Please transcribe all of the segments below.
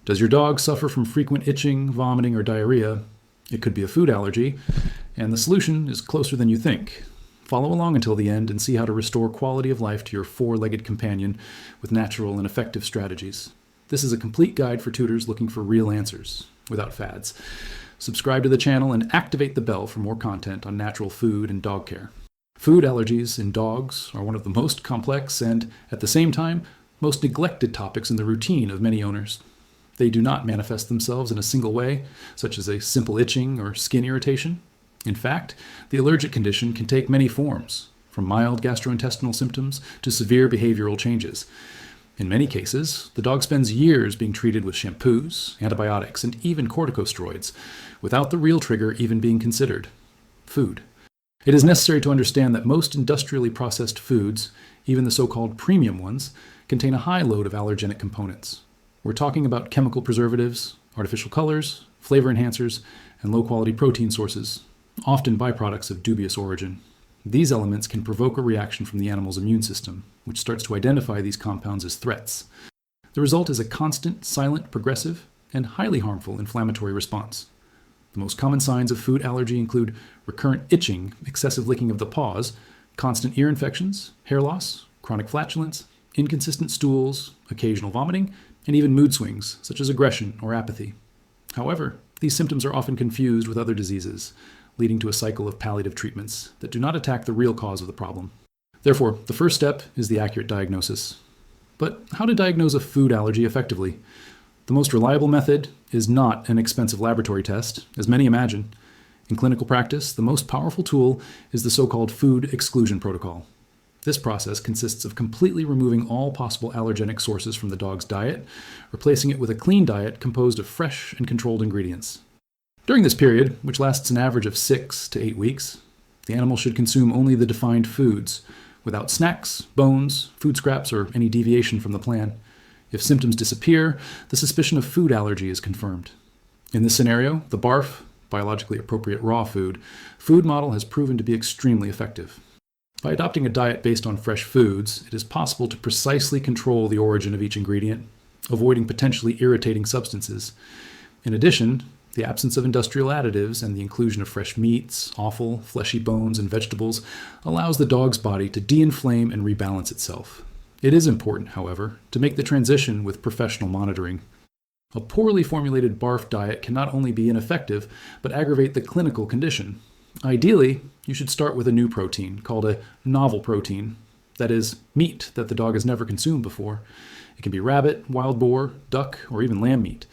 Does your dog suffer from frequent itching, vomiting, or diarrhea? It could be a food allergy, and the solution is closer than you think. Follow along until the end and see how to restore quality of life to your four-legged companion with natural and effective strategies. This is a complete guide for tutors looking for real answers, without fads. Subscribe to the channel and activate the bell for more content on natural food and dog care. Food allergies in dogs are one of the most complex and, at the same time, most neglected topics in the routine of many owners. They do not manifest themselves in a single way, such as a simple itching or skin irritation. In fact, the allergic condition can take many forms, from mild gastrointestinal symptoms to severe behavioral changes. In many cases, the dog spends years being treated with shampoos, antibiotics, and even corticosteroids, without the real trigger even being considered: food. It is necessary to understand that most industrially processed foods, even the so-called premium ones, contain a high load of allergenic components. We're talking about chemical preservatives, artificial colors, flavor enhancers, and low-quality protein sources, often byproducts of dubious origin. These elements can provoke a reaction from the animal's immune system, which starts to identify these compounds as threats. The result is a constant, silent, progressive, and highly harmful inflammatory response. The most common signs of food allergy include recurrent itching, excessive licking of the paws, constant ear infections, hair loss, chronic flatulence, inconsistent stools, occasional vomiting, and even mood swings, such as aggression or apathy. However, these symptoms are often confused with other diseases, leading to a cycle of palliative treatments that do not attack the real cause of the problem. Therefore, the first step is the accurate diagnosis. But how to diagnose a food allergy effectively? The most reliable method is not an expensive laboratory test, as many imagine. In clinical practice, the most powerful tool is the so-called food exclusion protocol. This process consists of completely removing all possible allergenic sources from the dog's diet, replacing it with a clean diet composed of fresh and controlled ingredients. During this period, which lasts an average of 6 to 8 weeks, the animal should consume only the defined foods, without snacks, bones, food scraps, or any deviation from the plan. If symptoms disappear, the suspicion of food allergy is confirmed. In this scenario, the BARF, biologically appropriate raw food model has proven to be extremely effective. By adopting a diet based on fresh foods, it is possible to precisely control the origin of each ingredient, avoiding potentially irritating substances. In addition, the absence of industrial additives and the inclusion of fresh meats, offal, fleshy bones, and vegetables allows the dog's body to de-inflame and rebalance itself. It is important, however, to make the transition with professional monitoring. A poorly formulated BARF diet can not only be ineffective, but aggravate the clinical condition. Ideally, you should start with a new protein, called a novel protein, that is, meat that the dog has never consumed before. It can be rabbit, wild boar, duck, or even lamb meat.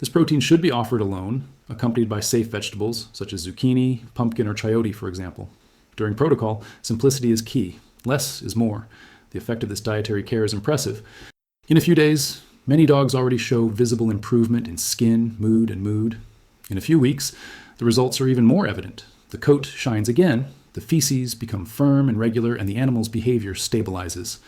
This protein should be offered alone, accompanied by safe vegetables, such as zucchini, pumpkin, or chayote, for example. During protocol, simplicity is key. Less is more. The effect of this dietary care is impressive. In a few days, many dogs already show visible improvement in skin, mood, and mood. In a few weeks, the results are even more evident. The coat shines again, the feces become firm and regular, and the animal's behavior stabilizes.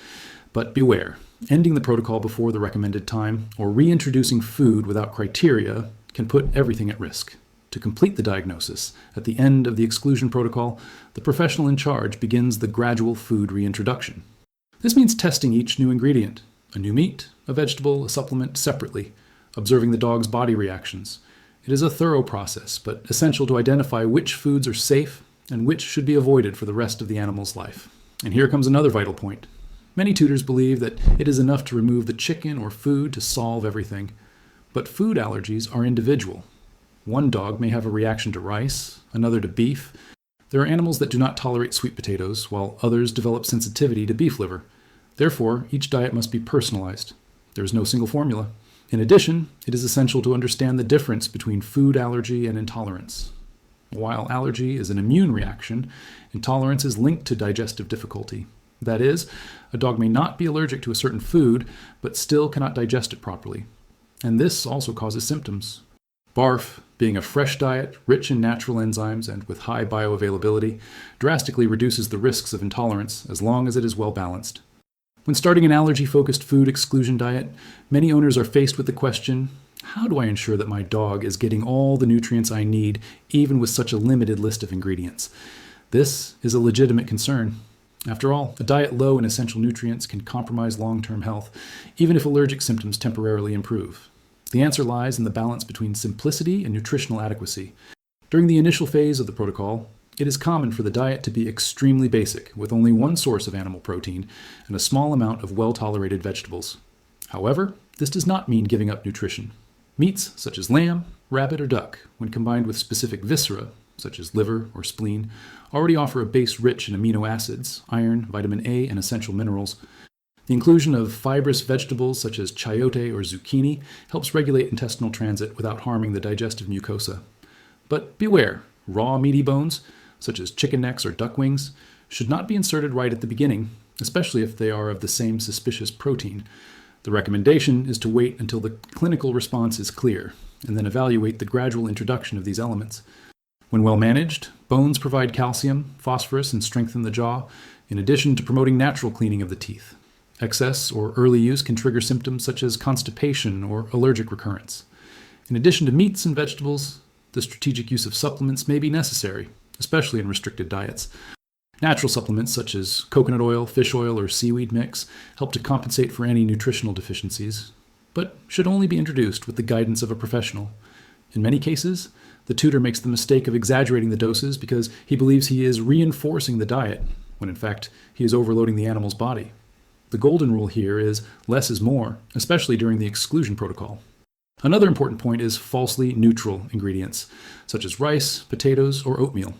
But beware, ending the protocol before the recommended time or reintroducing food without criteria can put everything at risk. To complete the diagnosis, at the end of the exclusion protocol, the professional in charge begins the gradual food reintroduction. This means testing each new ingredient, a new meat, a vegetable, a supplement, separately, observing the dog's body reactions. It is a thorough process, but essential to identify which foods are safe and which should be avoided for the rest of the animal's life. And here comes another vital point. Many tutors believe that it is enough to remove the chicken or food to solve everything. But food allergies are individual. One dog may have a reaction to rice, another to beef. There are animals that do not tolerate sweet potatoes, while others develop sensitivity to beef liver. Therefore, each diet must be personalized. There is no single formula. In addition, it is essential to understand the difference between food allergy and intolerance. While allergy is an immune reaction, intolerance is linked to digestive difficulty. That is, a dog may not be allergic to a certain food, but still cannot digest it properly. And this also causes symptoms. BARF, being a fresh diet, rich in natural enzymes and with high bioavailability, drastically reduces the risks of intolerance as long as it is well balanced. When starting an allergy-focused food exclusion diet, many owners are faced with the question, how do I ensure that my dog is getting all the nutrients I need, even with such a limited list of ingredients? This is a legitimate concern. After all, a diet low in essential nutrients can compromise long-term health, even if allergic symptoms temporarily improve. The answer lies in the balance between simplicity and nutritional adequacy. During the initial phase of the protocol, it is common for the diet to be extremely basic, with only one source of animal protein and a small amount of well-tolerated vegetables. However, this does not mean giving up nutrition. Meats such as lamb, rabbit, or duck, when combined with specific viscera, such as liver or spleen, already offer a base rich in amino acids, iron, vitamin A, and essential minerals. The inclusion of fibrous vegetables such as chayote or zucchini helps regulate intestinal transit without harming the digestive mucosa. But beware, raw meaty bones, such as chicken necks or duck wings, should not be inserted right at the beginning, especially if they are of the same suspicious protein. The recommendation is to wait until the clinical response is clear, and then evaluate the gradual introduction of these elements. When well managed, bones provide calcium, phosphorus, and strengthen the jaw, in addition to promoting natural cleaning of the teeth. Excess or early use can trigger symptoms such as constipation or allergic recurrence. In addition to meats and vegetables, the strategic use of supplements may be necessary, especially in restricted diets. Natural supplements such as coconut oil, fish oil, or seaweed mix help to compensate for any nutritional deficiencies, but should only be introduced with the guidance of a professional. In many cases, the tutor makes the mistake of exaggerating the doses because he believes he is reinforcing the diet, when in fact he is overloading the animal's body. The golden rule here is less is more, especially during the exclusion protocol. Another important point is falsely neutral ingredients, such as rice, potatoes, or oatmeal.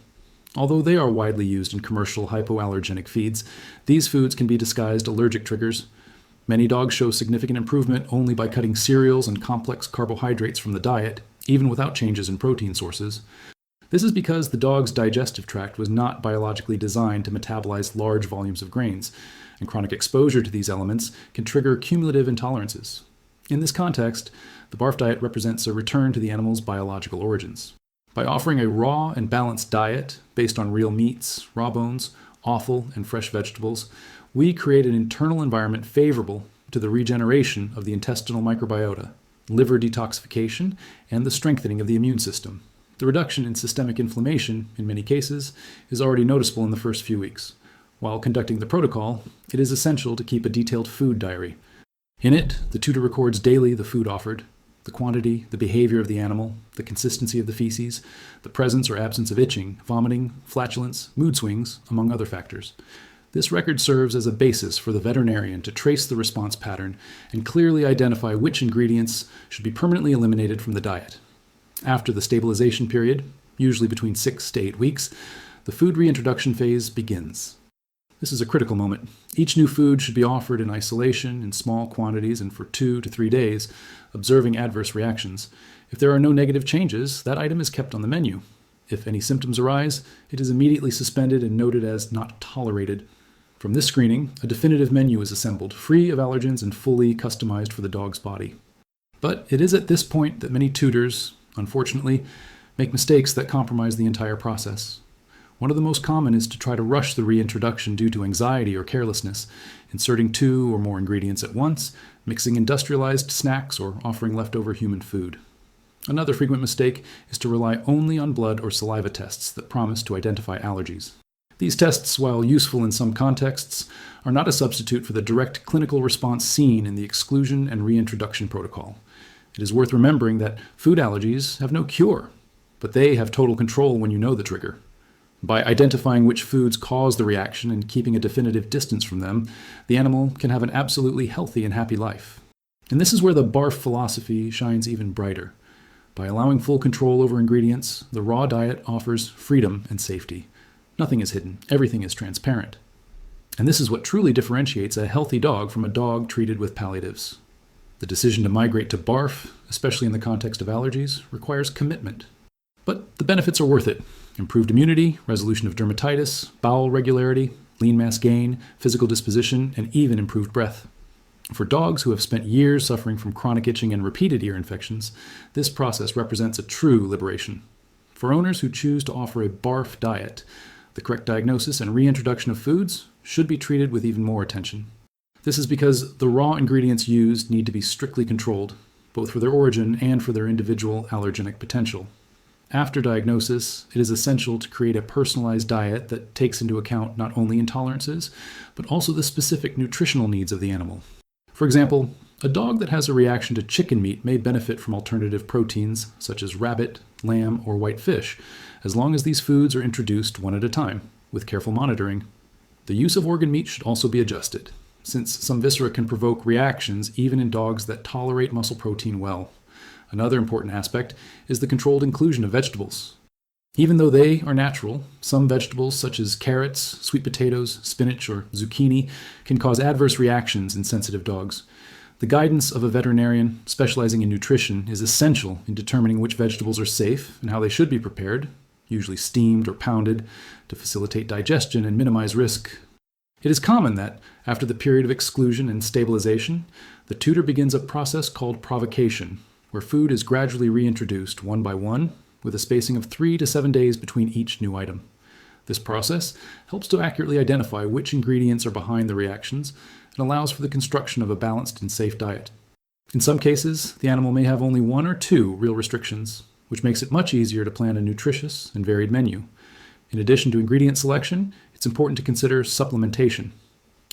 Although they are widely used in commercial hypoallergenic feeds, these foods can be disguised allergic triggers. Many dogs show significant improvement only by cutting cereals and complex carbohydrates from the diet, even without changes in protein sources. This is because the dog's digestive tract was not biologically designed to metabolize large volumes of grains, and chronic exposure to these elements can trigger cumulative intolerances. In this context, the BARF diet represents a return to the animal's biological origins. By offering a raw and balanced diet based on real meats, raw bones, offal, and fresh vegetables, we create an internal environment favorable to the regeneration of the intestinal microbiota, liver detoxification, and the strengthening of the immune system. The reduction in systemic inflammation, in many cases, is already noticeable in the first few weeks. While conducting the protocol, it is essential to keep a detailed food diary. In it, the tutor records daily the food offered, the quantity, the behavior of the animal, the consistency of the feces, the presence or absence of itching, vomiting, flatulence, mood swings, among other factors. This record serves as a basis for the veterinarian to trace the response pattern and clearly identify which ingredients should be permanently eliminated from the diet. After the stabilization period, usually between 6 to 8 weeks, the food reintroduction phase begins. This is a critical moment. Each new food should be offered in isolation, in small quantities, and for 2 to 3 days, observing adverse reactions. If there are no negative changes, that item is kept on the menu. If any symptoms arise, it is immediately suspended and noted as not tolerated. From this screening, a definitive menu is assembled, free of allergens and fully customized for the dog's body. But it is at this point that many tutors, unfortunately, make mistakes that compromise the entire process. One of the most common is to try to rush the reintroduction due to anxiety or carelessness, inserting 2 or more ingredients at once, mixing industrialized snacks, or offering leftover human food. Another frequent mistake is to rely only on blood or saliva tests that promise to identify allergies. These tests, while useful in some contexts, are not a substitute for the direct clinical response seen in the exclusion and reintroduction protocol. It is worth remembering that food allergies have no cure, but they have total control when you know the trigger. By identifying which foods cause the reaction and keeping a definitive distance from them, the animal can have an absolutely healthy and happy life. And this is where the BARF philosophy shines even brighter. By allowing full control over ingredients, the raw diet offers freedom and safety. Nothing is hidden, everything is transparent. And this is what truly differentiates a healthy dog from a dog treated with palliatives. The decision to migrate to BARF, especially in the context of allergies, requires commitment. But the benefits are worth it. Improved immunity, resolution of dermatitis, bowel regularity, lean mass gain, physical disposition, and even improved breath. For dogs who have spent years suffering from chronic itching and repeated ear infections, this process represents a true liberation. For owners who choose to offer a BARF diet, the correct diagnosis and reintroduction of foods should be treated with even more attention. This is because the raw ingredients used need to be strictly controlled, both for their origin and for their individual allergenic potential. After diagnosis, it is essential to create a personalized diet that takes into account not only intolerances, but also the specific nutritional needs of the animal. For example, A dog that has a reaction to chicken meat may benefit from alternative proteins such as rabbit, lamb, or white fish, as long as these foods are introduced one at a time, with careful monitoring. The use of organ meat should also be adjusted, since some viscera can provoke reactions even in dogs that tolerate muscle protein well. Another important aspect is the controlled inclusion of vegetables. Even though they are natural, some vegetables such as carrots, sweet potatoes, spinach, or zucchini can cause adverse reactions in sensitive dogs. The guidance of a veterinarian specializing in nutrition is essential in determining which vegetables are safe and how they should be prepared, usually steamed or pounded, to facilitate digestion and minimize risk. It is common that, after the period of exclusion and stabilization, the tutor begins a process called provocation, where food is gradually reintroduced one by one, with a spacing of 3 to 7 days between each new item. This process helps to accurately identify which ingredients are behind the reactions and allows for the construction of a balanced and safe diet. In some cases, the animal may have only 1 or 2 real restrictions, which makes it much easier to plan a nutritious and varied menu. In addition to ingredient selection, it's important to consider supplementation.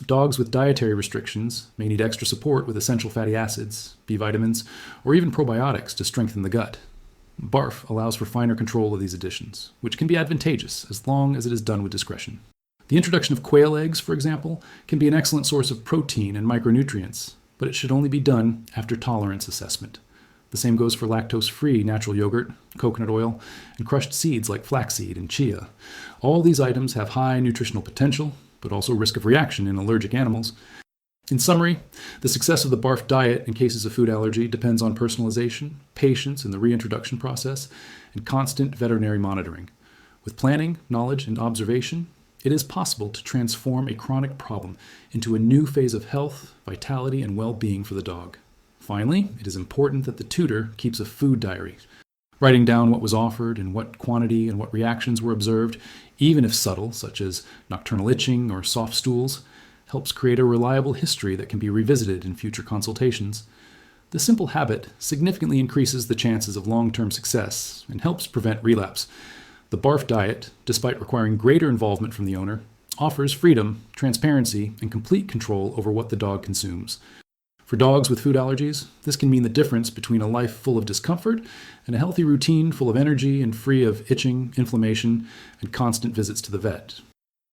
Dogs with dietary restrictions may need extra support with essential fatty acids, B vitamins, or even probiotics to strengthen the gut. BARF allows for finer control of these additions, which can be advantageous as long as it is done with discretion. The introduction of quail eggs, for example, can be an excellent source of protein and micronutrients, but it should only be done after tolerance assessment. The same goes for lactose-free natural yogurt, coconut oil, and crushed seeds like flaxseed and chia. All these items have high nutritional potential, but also risk of reaction in allergic animals. In summary, the success of the BARF diet in cases of food allergy depends on personalization, patience in the reintroduction process, and constant veterinary monitoring. With planning, knowledge, and observation, it is possible to transform a chronic problem into a new phase of health, vitality, and well-being for the dog. Finally, it is important that the tutor keeps a food diary, writing down what was offered and what quantity and what reactions were observed, even if subtle, such as nocturnal itching or soft stools, helps create a reliable history that can be revisited in future consultations. This simple habit significantly increases the chances of long-term success and helps prevent relapse. The BARF diet, despite requiring greater involvement from the owner, offers freedom, transparency, and complete control over what the dog consumes. For dogs with food allergies, this can mean the difference between a life full of discomfort and a healthy routine full of energy and free of itching, inflammation, and constant visits to the vet.